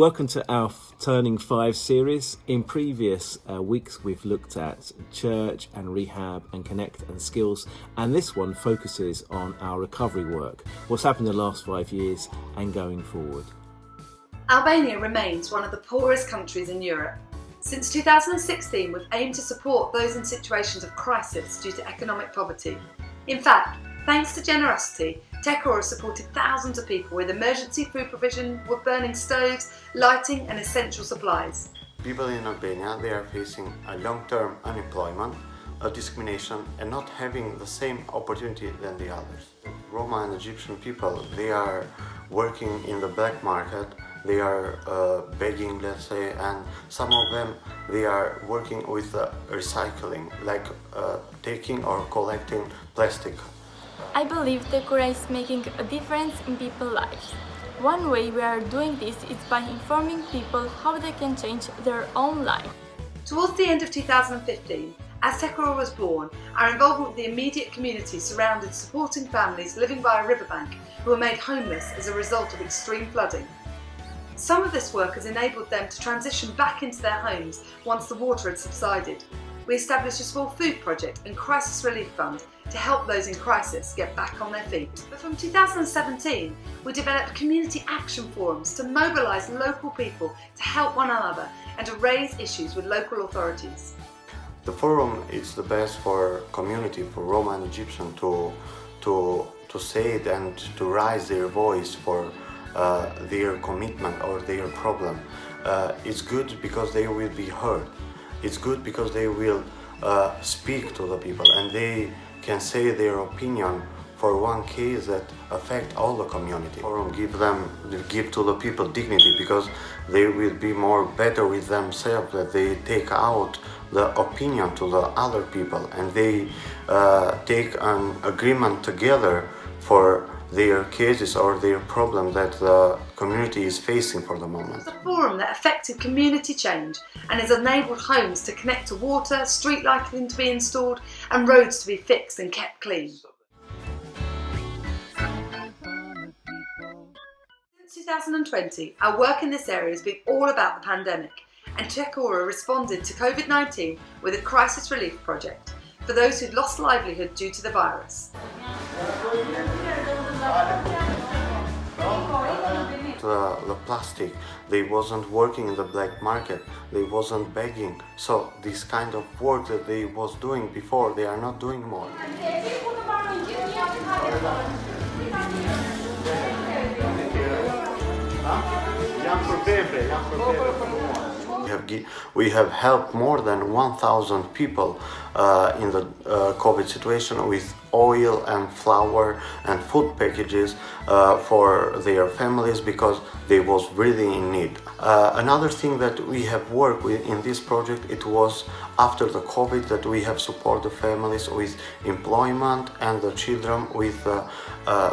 Welcome to our Turning 5 series. In previous weeks we've looked at church and rehab and connect and skills, and this one focuses on our recovery work, what's happened in the last 5 years and going forward. Albania remains one of the poorest countries in Europe. Since 2016 we've aimed to support those in situations of crisis due to economic poverty. In fact, thanks to generosity, Tekora has supported thousands of people with emergency food provision, wood-burning stoves, lighting and essential supplies. People in Albania, they are facing a long-term unemployment, a discrimination and not having the same opportunity than the others. Roma and Egyptian people, they are working in the black market, they are begging, let's say, and some of them, they are working with recycling, like taking or collecting plastic. I believe Tekora is making a difference in people's lives. One way we are doing this is by informing people how they can change their own life. Towards the end of 2015, as Tekora was born, our involvement with the immediate community surrounded supporting families living by a riverbank who were made homeless as a result of extreme flooding. Some of this work has enabled them to transition back into their homes once the water had subsided. We established a small food project and crisis relief fund to help those in crisis get back on their feet. But from 2017, we developed community action forums to mobilise local people to help one another and to raise issues with local authorities. The forum is the best for community, for Roma and Egyptian to say it and to raise their voice for their commitment or their problem. It's good because they will be heard. It's good because they will speak to the people and they can say their opinion for one case that affect all the community. Forum give to the people dignity because they will be more better with themselves, that they take out the opinion to the other people and they take an agreement together for their cases or their problem that the community is facing for the moment. It's a forum that affected community change and has enabled homes to connect to water, street lighting to be installed and roads to be fixed and kept clean. Since 2020, our work in this area has been all about the pandemic, and Tekora responded to COVID-19 with a crisis relief project for those who'd lost livelihood due to the virus. The plastic, they wasn't working in the black market, they wasn't begging. So this kind of work that they was doing before, they are not doing more. We have helped more than 1,000 people in the COVID situation with oil and flour and food packages for their families because they was really in need. Another thing that we have worked with in this project, it was after the COVID that we have supported the families with employment and the children with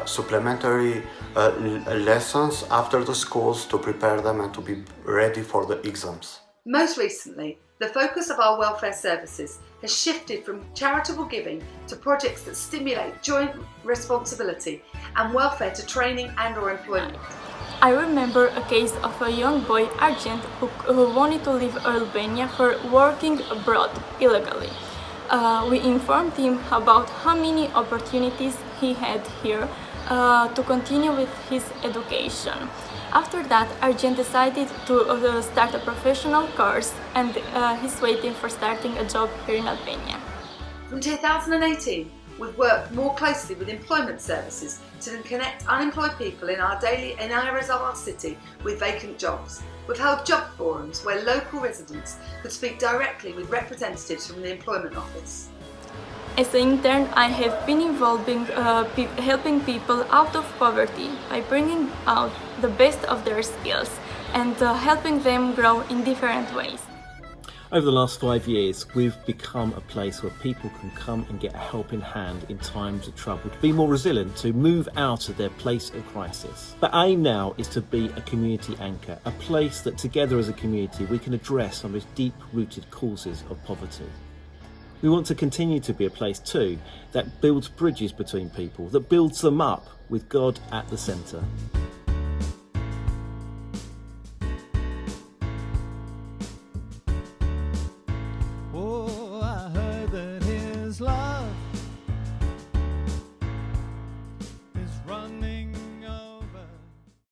supplementary lessons after the schools to prepare them and to be ready for the exams. Most recently, the focus of our welfare services has shifted from charitable giving to projects that stimulate joint responsibility and welfare to training and/or employment. I remember a case of a young boy, Argent, who wanted to leave Albania for working abroad illegally. We informed him about how many opportunities he had here to continue with his education. After that, Argent decided to start a professional course and he's waiting for starting a job here in Albania. From 2018, we've worked more closely with employment services to connect unemployed people in daily areas of our city with vacant jobs. We've held job forums where local residents could speak directly with representatives from the employment office. As an intern, I have been involving helping people out of poverty by bringing out the best of their skills and helping them grow in different ways. Over the last 5 years, we've become a place where people can come and get a helping hand in times of trouble, to be more resilient, to move out of their place of crisis. The aim now is to be a community anchor, a place that together as a community we can address some of those deep-rooted causes of poverty. We want to continue to be a place too that builds bridges between people, that builds them up with God at the centre.